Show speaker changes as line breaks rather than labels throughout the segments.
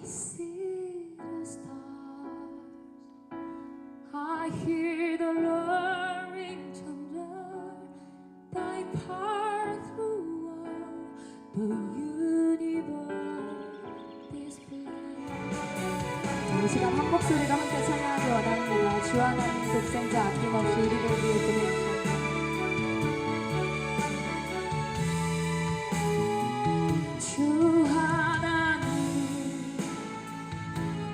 see the stars. I hear the luring thunder. Thy power throughout the universe display. 이 시간 한 목소리로 함께 찬양하기 원합니다. 주 하나님 독생자 아낌없이 우리를 위해 보내주셨습니다. 주 하나님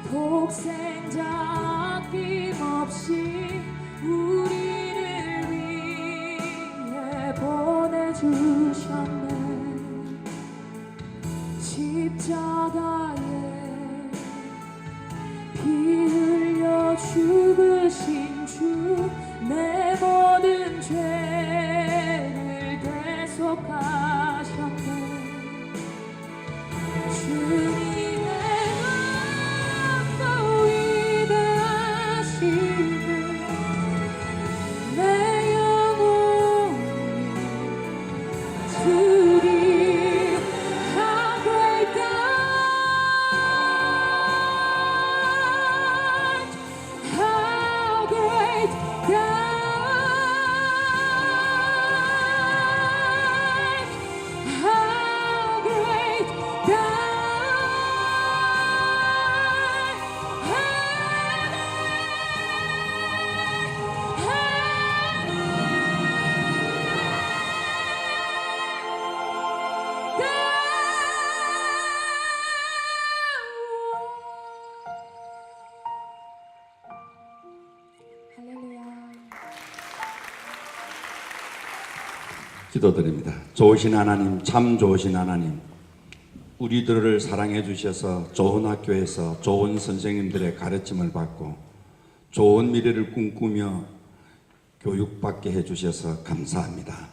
독생자 아낌없이 우리를 위해 보내주셨네. 십자가에 피 흘려 죽으신 주 내 모든 죄를 대속하셨네. 주님의 능력 위대하시네. 내 영혼이 주리. How great God, how great God, how great God. 할렐루야.
기도드립니다. 좋으신 하나님, 참 좋으신 하나님, 우리들을 사랑해 주셔서 좋은 학교에서 좋은 선생님들의 가르침을 받고 좋은 미래를 꿈꾸며 교육받게 해 주셔서 감사합니다.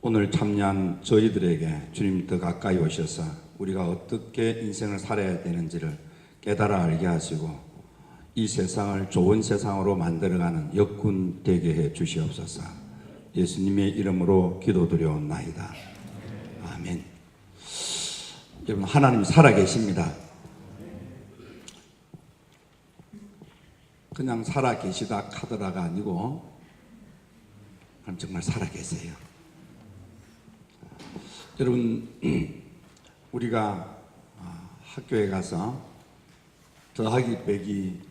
오늘 참여한 저희들에게 주님 더 가까이 오셔서 우리가 어떻게 인생을 살아야 되는지를 깨달아 알게 하시고 이 세상을 좋은 세상으로 만들어가는 역군 되게 해 주시옵소서. 예수님의 이름으로 기도드려옵나이다. 아멘. 여러분, 하나님 살아계십니다. 그냥 살아계시다 카더라가 아니고 하나님 정말 살아계세요. 여러분, 우리가 학교에 가서 더하기 빼기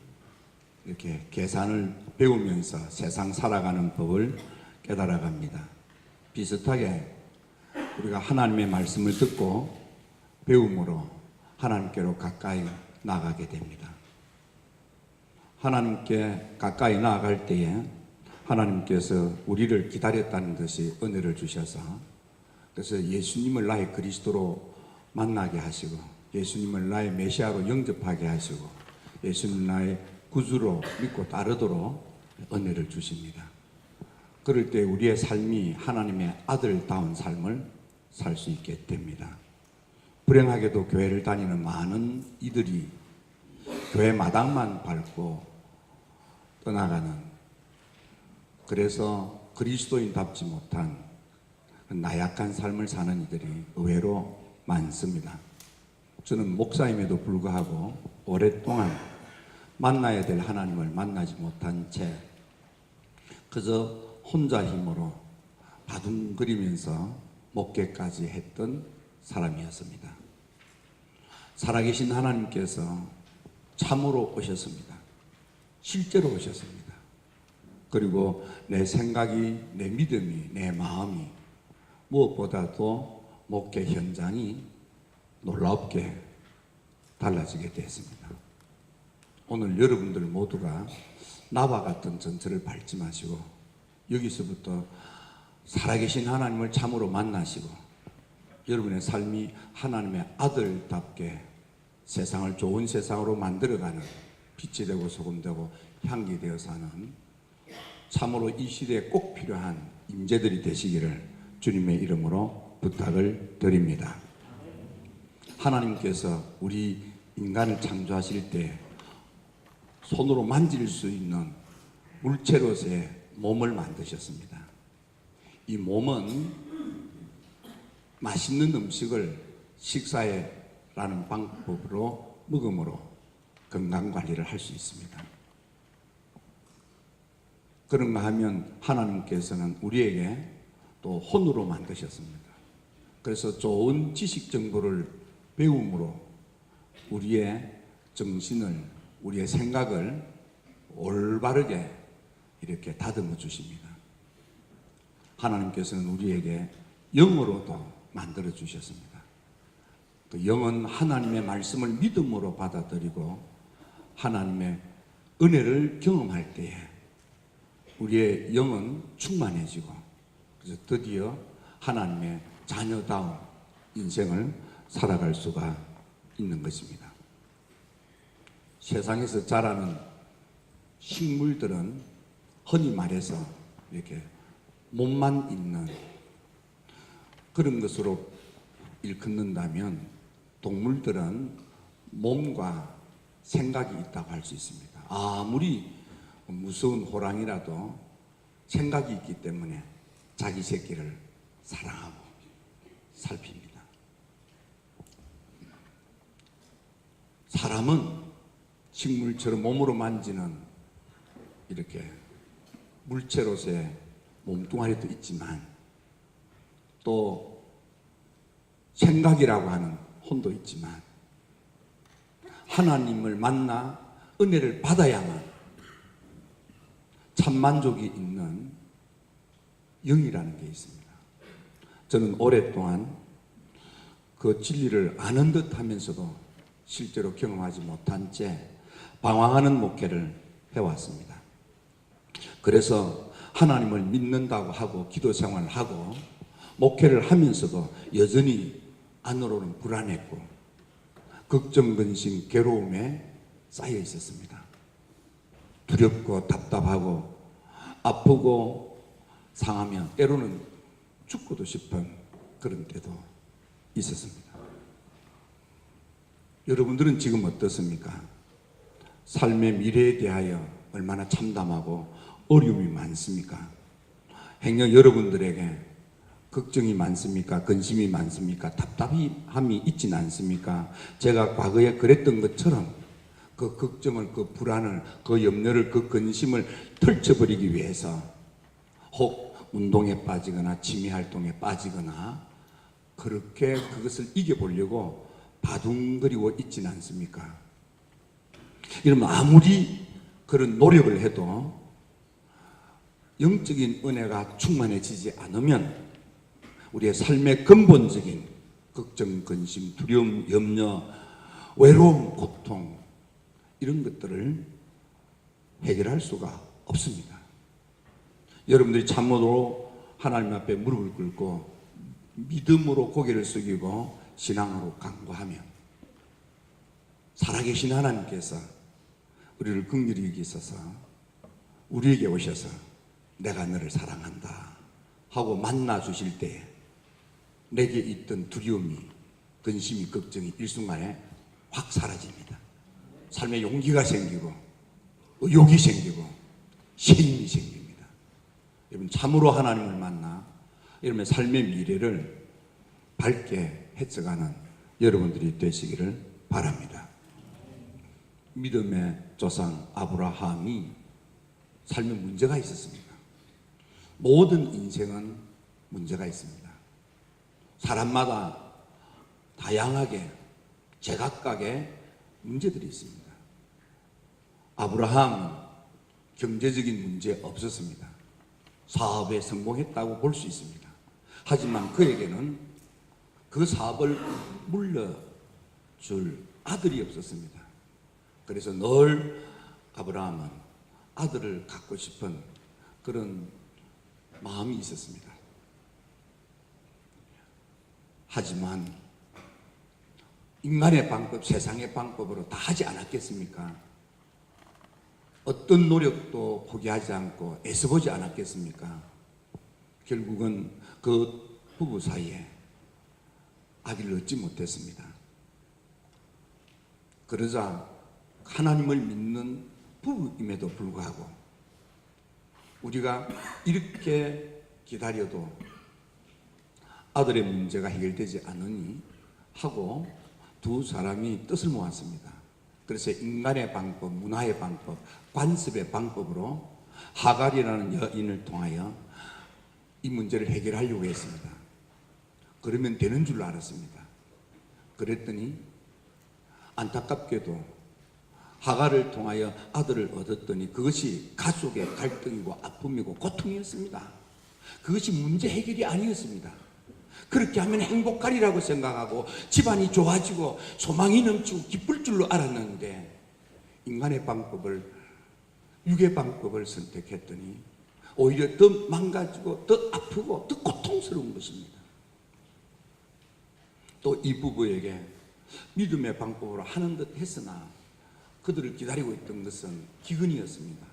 이렇게 계산을 배우면서 세상 살아가는 법을 깨달아갑니다. 비슷하게 우리가 하나님의 말씀을 듣고 배움으로 하나님께로 가까이 나가게 됩니다. 하나님께 가까이 나아갈 때에 하나님께서 우리를 기다렸다는 듯이 은혜를 주셔서 그래서 예수님을 나의 그리스도로 만나게 하시고 예수님을 나의 메시아로 영접하게 하시고 예수님 나의 구주로 믿고 따르도록 은혜를 주십니다. 그럴 때 우리의 삶이 하나님의 아들다운 삶을 살 수 있게 됩니다. 불행하게도 교회를 다니는 많은 이들이 교회 마당만 밟고 떠나가는, 그래서 그리스도인답지 못한 나약한 삶을 사는 이들이 의외로 많습니다. 저는 목사임에도 불구하고 오랫동안 만나야 될 하나님을 만나지 못한 채 그저 혼자 힘으로 바둥거리면서 목회까지 했던 사람이었습니다. 살아계신 하나님께서 참으로 오셨습니다. 실제로 오셨습니다. 그리고 내 생각이, 내 믿음이, 내 마음이 무엇보다도 목회 현장이 놀랍게 달라지게 됐습니다. 오늘 여러분들 모두가 나와 같은 전철을 밟지 마시고 여기서부터 살아계신 하나님을 참으로 만나시고 여러분의 삶이 하나님의 아들답게 세상을 좋은 세상으로 만들어가는 빛이 되고 소금 되고 향기 되어 사는 참으로 이 시대에 꼭 필요한 인재들이 되시기를 주님의 이름으로 부탁을 드립니다. 하나님께서 우리 인간을 창조하실 때 손으로 만질 수 있는 물체로서의 몸을 만드셨습니다. 이 몸은 맛있는 음식을 식사에 라는 방법으로 먹음으로 건강관리를 할 수 있습니다. 그런가 하면 하나님께서는 우리에게 또 혼으로 만드셨습니다. 그래서 좋은 지식 정보를 배움으로 우리의 정신을, 우리의 생각을 올바르게 이렇게 다듬어 주십니다. 하나님께서는 우리에게 영으로도 만들어 주셨습니다. 그 영은 하나님의 말씀을 믿음으로 받아들이고 하나님의 은혜를 경험할 때에 우리의 영은 충만해지고, 그래서 드디어 하나님의 자녀다운 인생을 살아갈 수가 있는 것입니다. 세상에서 자라는 식물들은 흔히 말해서 이렇게 몸만 있는 그런 것으로 일컫는다면, 동물들은 몸과 생각이 있다고 할 수 있습니다. 아무리 무서운 호랑이라도 생각이 있기 때문에 자기 새끼를 사랑하고 살핍니다. 사람은 식물처럼 몸으로 만지는 이렇게 물체로서의 몸뚱아리도 있지만 또 생각이라고 하는 혼도 있지만 하나님을 만나 은혜를 받아야만 참 만족이 있는 영이라는 게 있습니다. 저는 오랫동안 그 진리를 아는 듯 하면서도 실제로 경험하지 못한 채 방황하는 목회를 해왔습니다. 그래서 하나님을 믿는다고 하고 기도 생활을 하고 목회를 하면서도 여전히 안으로는 불안했고 걱정, 근심, 괴로움에 쌓여 있었습니다. 두렵고 답답하고 아프고 상하면 때로는 죽고도 싶은 그런 때도 있었습니다. 여러분들은 지금 어떻습니까? 삶의 미래에 대하여 얼마나 참담하고 어려움이 많습니까? 행여 여러분들에게 걱정이 많습니까? 근심이 많습니까? 답답함이 있진 않습니까? 제가 과거에 그랬던 것처럼 그 걱정을, 그 불안을, 그 염려를, 그 근심을 털쳐버리기 위해서 혹 운동에 빠지거나 취미활동에 빠지거나 그렇게 그것을 이겨보려고 바둥거리고 있지는 않습니까? 이러면 아무리 그런 노력을 해도 영적인 은혜가 충만해지지 않으면 우리의 삶의 근본적인 걱정, 근심, 두려움, 염려, 외로움, 고통 이런 것들을 해결할 수가 없습니다. 여러분들이 참으로 하나님 앞에 무릎을 꿇고 믿음으로 고개를 숙이고 신앙으로 간구하면 살아계신 하나님께서 우리를 긍휼히 여기셔서 우리에게 오셔서 내가 너를 사랑한다 하고 만나 주실 때에 내게 있던 두려움이, 근심이, 걱정이 일순간에 확 사라집니다. 삶에 용기가 생기고 의욕이 생기고 새 힘이 생깁니다. 여러분 참으로 하나님을 만나 이러면 삶의 미래를 밝게 헤쳐가는 여러분들이 되시기를 바랍니다. 믿음의 조상 아브라함이 삶에 문제가 있었습니다. 모든 인생은 문제가 있습니다. 사람마다 다양하게 제각각의 문제들이 있습니다. 아브라함은 경제적인 문제 없었습니다. 사업에 성공했다고 볼 수 있습니다. 하지만 그에게는 그 사업을 물려줄 아들이 없었습니다. 그래서 늘 아브라함은 아들을 갖고 싶은 그런 마음이 있었습니다. 하지만 인간의 방법, 세상의 방법으로 다 하지 않았겠습니까? 어떤 노력도 포기하지 않고 애써보지 않았겠습니까? 결국은 그 부부 사이에 아기를 얻지 못했습니다. 그러자 하나님을 믿는 부부임에도 불구하고 우리가 이렇게 기다려도 아들의 문제가 해결되지 않으니 하고 두 사람이 뜻을 모았습니다. 그래서 인간의 방법, 문화의 방법, 관습의 방법으로 하갈이라는 여인을 통하여 이 문제를 해결하려고 했습니다. 그러면 되는 줄 알았습니다. 그랬더니 안타깝게도 하갈을 통하여 아들을 얻었더니 그것이 가족의 갈등이고 아픔이고 고통이었습니다. 그것이 문제 해결이 아니었습니다. 그렇게 하면 행복하리라고 생각하고 집안이 좋아지고 소망이 넘치고 기쁠 줄로 알았는데 인간의 방법을, 육의 방법을 선택했더니 오히려 더 망가지고 더 아프고 더 고통스러운 것입니다. 또 이 부부에게 믿음의 방법으로 하는 듯 했으나 그들을 기다리고 있던 것은 기근이었습니다.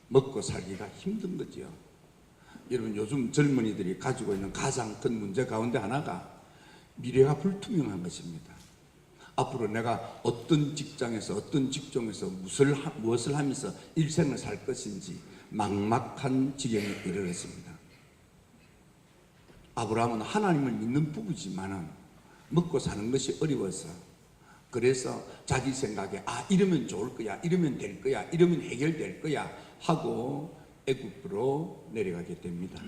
먹고 살기가 힘든 거지요. 여러분, 요즘 젊은이들이 가지고 있는 가장 큰 문제 가운데 하나가 미래가 불투명한 것입니다. 앞으로 내가 어떤 직장에서 어떤 직종에서 무엇을 하면서 일생을 살 것인지 막막한 지경에 이르렀습니다. 아브라함은 하나님을 믿는 부부지만은 먹고 사는 것이 어려워서, 그래서 자기 생각에 이러면 좋을 거야, 이러면 될 거야, 이러면 해결될 거야 하고 애굽으로 내려가게 됩니다.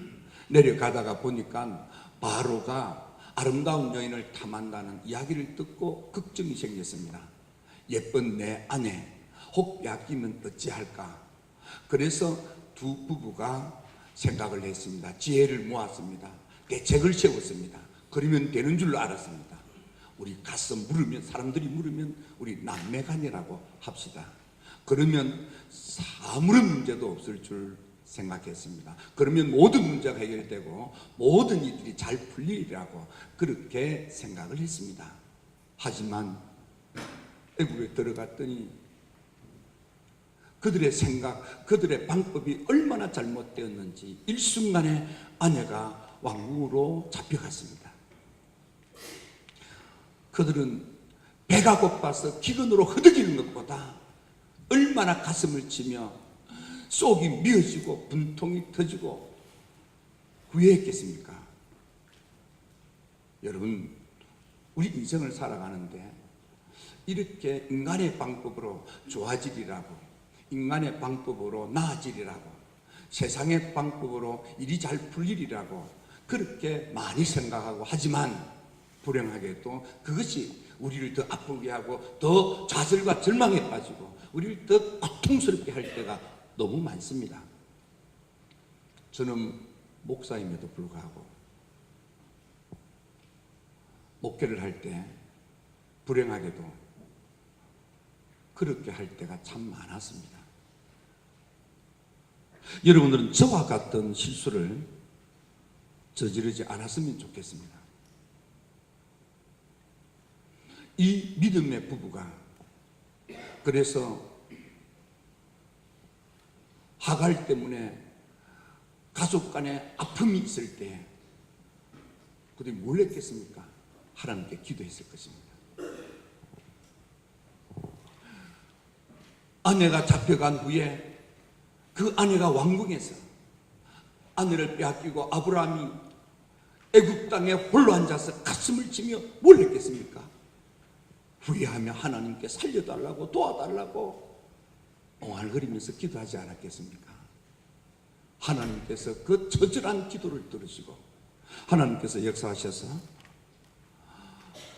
내려가다가 보니까 바로가 아름다운 여인을 탐한다는 이야기를 듣고 걱정이 생겼습니다. 예쁜 내 아내 혹 빼앗기면 어찌할까. 그래서 두 부부가 생각을 했습니다. 지혜를 모았습니다. 대책을 세웠습니다. 그러면 되는 줄 알았습니다. 우리 가서 물으면, 사람들이 물으면 우리 남매간이라고 합시다. 그러면 아무런 문제도 없을 줄 생각했습니다. 그러면 모든 문제가 해결되고 모든 일들이 잘 풀리리라고 그렇게 생각을 했습니다. 하지만 애굽에 들어갔더니 그들의 생각, 그들의 방법이 얼마나 잘못되었는지 일순간에 아내가 왕궁으로 잡혀갔습니다. 그들은 배가 고파서 기근으로 허덕이는 것보다 얼마나 가슴을 치며 속이 미어지고 분통이 터지고 후회했겠습니까? 여러분, 우리 인생을 살아가는데 이렇게 인간의 방법으로 좋아지리라고, 인간의 방법으로 나아지리라고, 세상의 방법으로 일이 잘 풀리리라고 그렇게 많이 생각하고, 하지만 불행하게도 그것이 우리를 더 아프게 하고 더 좌절과 절망에 빠지고 우리를 더 고통스럽게 할 때가 너무 많습니다. 저는 목사임에도 불구하고 목회를 할 때 불행하게도 그렇게 할 때가 참 많았습니다. 여러분들은 저와 같은 실수를 저지르지 않았으면 좋겠습니다. 이 믿음의 부부가 그래서 하갈 때문에 가족 간에 아픔이 있을 때 그들이 뭘 했겠습니까? 하나님께 기도했을 것입니다. 아내가 잡혀간 후에 그 아내가 왕궁에서 아내를 빼앗기고 아브라함이 애굽 땅에 홀로 앉아서 가슴을 치며 뭘 했겠습니까? 후회하며 하나님께 살려달라고 도와달라고 옹알거리면서 기도하지 않았겠습니까? 하나님께서 그 처절한 기도를 들으시고 하나님께서 역사하셔서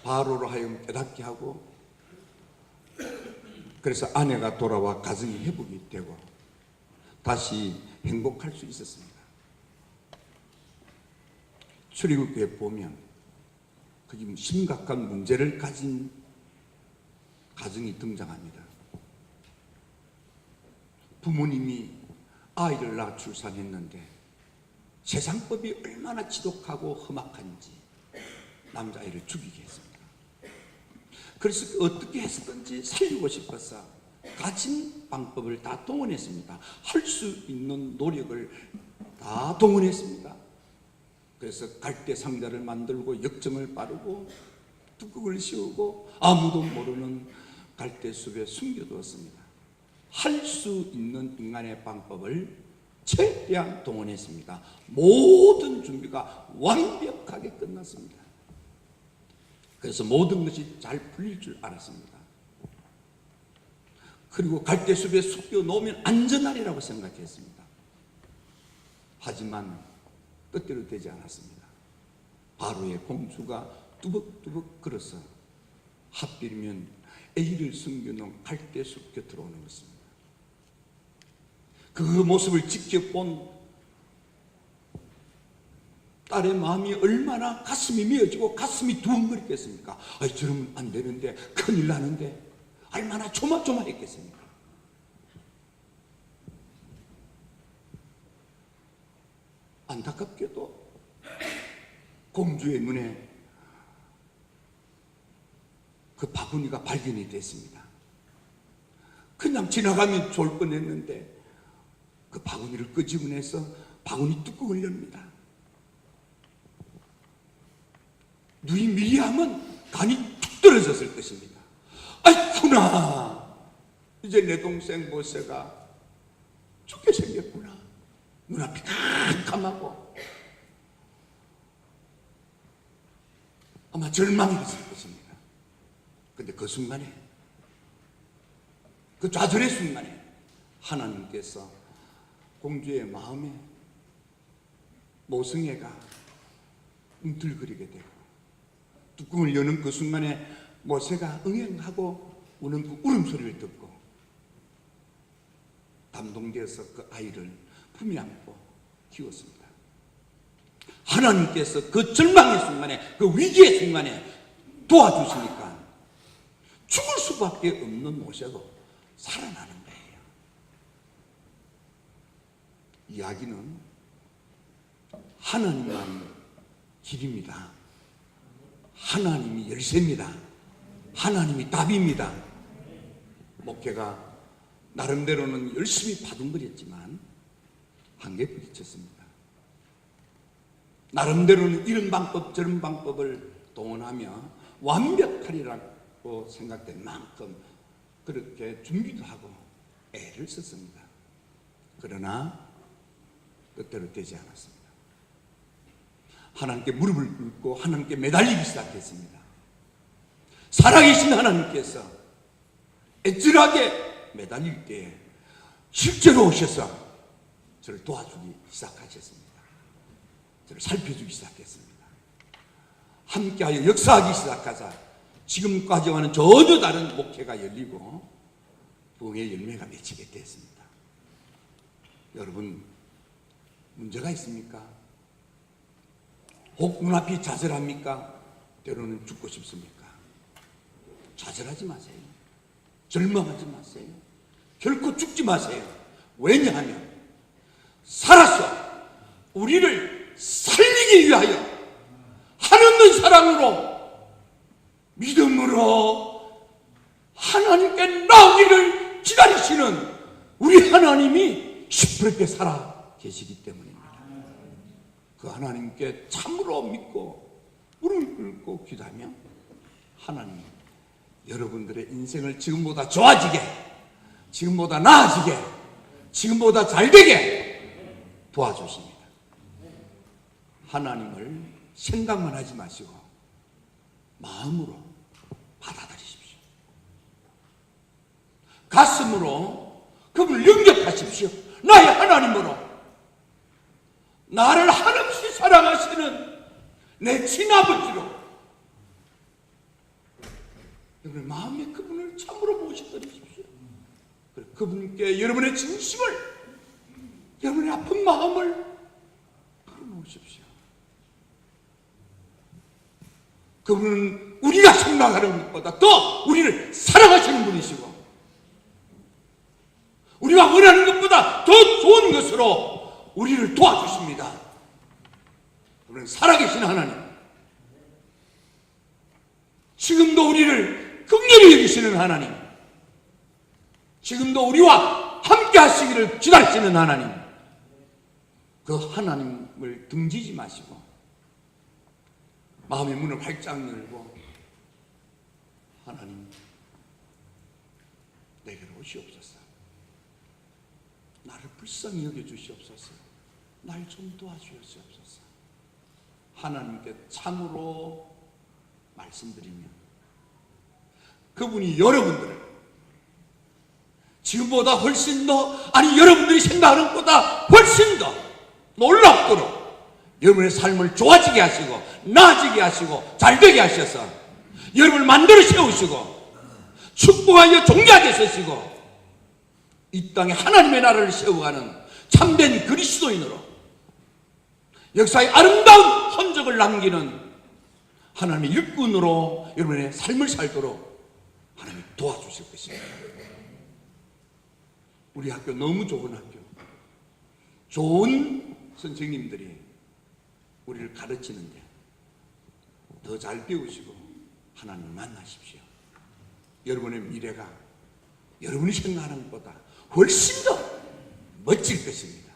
바로로 하여금 깨닫게 하고, 그래서 아내가 돌아와 가정이 회복이 되고 다시 행복할 수 있었습니다. 출애굽기에 보면 거기 심각한 문제를 가진 가정이 등장합니다. 부모님이 아이를 낳아 출산했는데 세상법이 얼마나 지독하고 험악한지 남자아이를 죽이게 했습니다. 그래서 어떻게 했든지 살리고 싶어서 가진 방법을 다 동원했습니다. 할 수 있는 노력을 다 동원했습니다. 그래서 갈대 상자를 만들고 역정을 바르고 뚜껑을 씌우고 아무도 모르는 갈대숲에 숨겨두었습니다. 할 수 있는 인간의 방법을 최대한 동원했습니다. 모든 준비가 완벽하게 끝났습니다. 그래서 모든 것이 잘 풀릴 줄 알았습니다. 그리고 갈대숲에 숲여 놓으면 안전하리라고 생각했습니다. 하지만 뜻대로 되지 않았습니다. 바로의 공주가 뚜벅뚜벅 걸어서 하필이면 A를 숨겨놓은 갈대숲 곁으로 오는 것입니다. 그 모습을 지켜본 딸의 마음이 얼마나 가슴이 미어지고 가슴이 두근거렸겠습니까? 아이, 저러면 안 되는데, 큰일 나는데, 얼마나 조마조마했겠습니까? 안타깝게도 공주의 눈에 그 바구니가 발견이 됐습니다. 그냥 지나가면 좋을 뻔했는데 그 바구니를 끄집어내서 바구니 뚜껑을 엽니다. 눈이 미리하면 간이 툭 떨어졌을 것입니다. 아이쿠나, 이제 내 동생 모세가 죽게 생겼구나. 눈앞이 캄캄하고 아마 절망했을 것입니다. 근데 그 순간에, 그 좌절의 순간에 하나님께서 공주의 마음에 모성애가 움틀거리게 되고 뚜껑을 여는 그 순간에 모세가 응행하고 우는 그 울음소리를 듣고 감동되어서 그 아이를 품에 안고 키웠습니다. 하나님께서 그 절망의 순간에, 그 위기의 순간에 도와주시니까 죽을 수밖에 없는 모세도 살아나는 거예요. 이야기는 하나님만 길입니다. 하나님이 열쇠입니다. 하나님이 답입니다. 목회가 나름대로는 열심히 바둥거렸지만 한계 부딪혔습니다. 나름대로는 이런 방법 저런 방법을 동원하며 완벽하리라고 생각된 만큼 그렇게 준비도 하고 애를 썼습니다. 그러나 뜻대로 되지 않았습니다. 하나님께 무릎을 꿇고 하나님께 매달리기 시작했습니다. 살아계신 하나님께서 애절하게 매달릴 때에 실제로 오셔서 저를 도와주기 시작하셨습니다. 저를 살펴주기 시작했습니다. 함께하여 역사하기 시작하자 지금까지와는 전혀 다른 목회가 열리고 부흥의 열매가 맺히게 됐습니다. 여러분, 문제가 있습니까? 혹 눈앞이 좌절합니까? 때로는 죽고 싶습니까? 좌절하지 마세요. 절망하지 마세요. 결코 죽지 마세요. 왜냐하면 살아서 우리를 살리기 위하여 한없는 사랑으로 믿음으로 하나님께 나오기를 기다리시는 우리 하나님이 시퍼렇게 살아 계시기 때문입니다. 그 하나님께 참으로 믿고 무릎을 꿇고 기도하며 하나님 여러분들의 인생을 지금보다 좋아지게, 지금보다 나아지게, 지금보다 잘되게 도와주십니다. 하나님을 생각만 하지 마시고 마음으로 받아들이십시오. 가슴으로 그분을 영접하십시오. 나의 하나님으로, 나를 한없이 사랑하시는 내 친아버지로 여러분 마음에 그분을 참으로 모셔드리십시오. 그분께 여러분의 진심을, 여러분의 아픈 마음을 풀어놓으십시오. 그분은 우리가 생각하는 것보다 더 우리를 사랑하시는 분이시고 우리가 원하는 것보다 더 좋은 것으로 우리를 도와주십니다. 그분은 살아계신 하나님, 지금도 우리를 긍휼히 여기시는 하나님, 지금도 우리와 함께 하시기를 기다리시는 하나님, 그 하나님을 등지지 마시고 마음의 문을 활짝 열고 하나님 내게로 오시옵소서. 나를 불쌍히 여겨주시옵소서. 날 좀 도와주시옵소서. 하나님께 참으로 말씀드리면 그분이 여러분들을 지금보다 훨씬 더, 아니 여러분들이 생각하는 것보다 훨씬 더 놀랍도록 여러분의 삶을 좋아지게 하시고 나아지게 하시고 잘되게 하셔서 여러분을 만들어 세우시고 축복하여 존귀하게 쓰시고 이 땅에 하나님의 나라를 세워가는 참된 그리스도인으로 역사의 아름다운 흔적을 남기는 하나님의 일꾼으로 여러분의 삶을 살도록 하나님이 도와주실 것입니다. 우리 학교 너무 좋은 학교, 좋은 선생님들이 우리를 가르치는데 더 잘 배우시고 하나님을 만나십시오. 여러분의 미래가 여러분이 생각하는 것보다 훨씬 더 멋질 것입니다.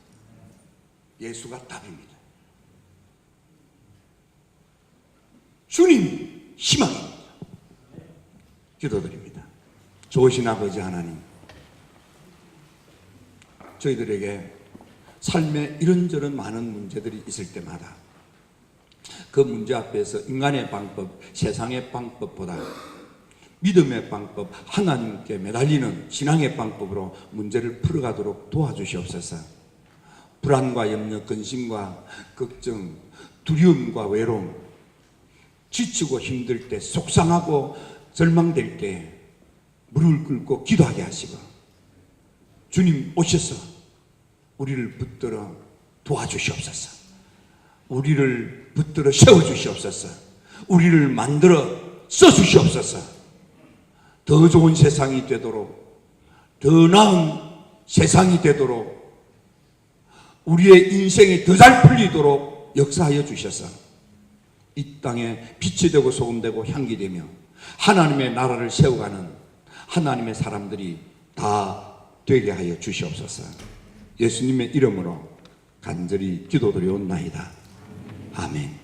예수가 답입니다. 주님 희망입니다. 기도드립니다. 좋으신 아버지 하나님, 저희들에게 삶에 이런저런 많은 문제들이 있을 때마다 그 문제 앞에서 인간의 방법, 세상의 방법보다 믿음의 방법, 하나님께 매달리는 신앙의 방법으로 문제를 풀어가도록 도와주시옵소서. 불안과 염려, 근심과 걱정, 두려움과 외로움, 지치고 힘들 때, 속상하고 절망될 때 무릎을 꿇고 기도하게 하시고 주님 오셔서 우리를 붙들어 도와주시옵소서. 우리를 붙들어 세워주시옵소서. 우리를 만들어 써주시옵소서. 더 좋은 세상이 되도록, 더 나은 세상이 되도록, 우리의 인생이 더 잘 풀리도록 역사하여 주셔서 이 땅에 빛이 되고 소금 되고 향기 되며 하나님의 나라를 세워가는 하나님의 사람들이 다 되게 하여 주시옵소서. 예수님의 이름으로 간절히 기도드리옵나이다. 아멘.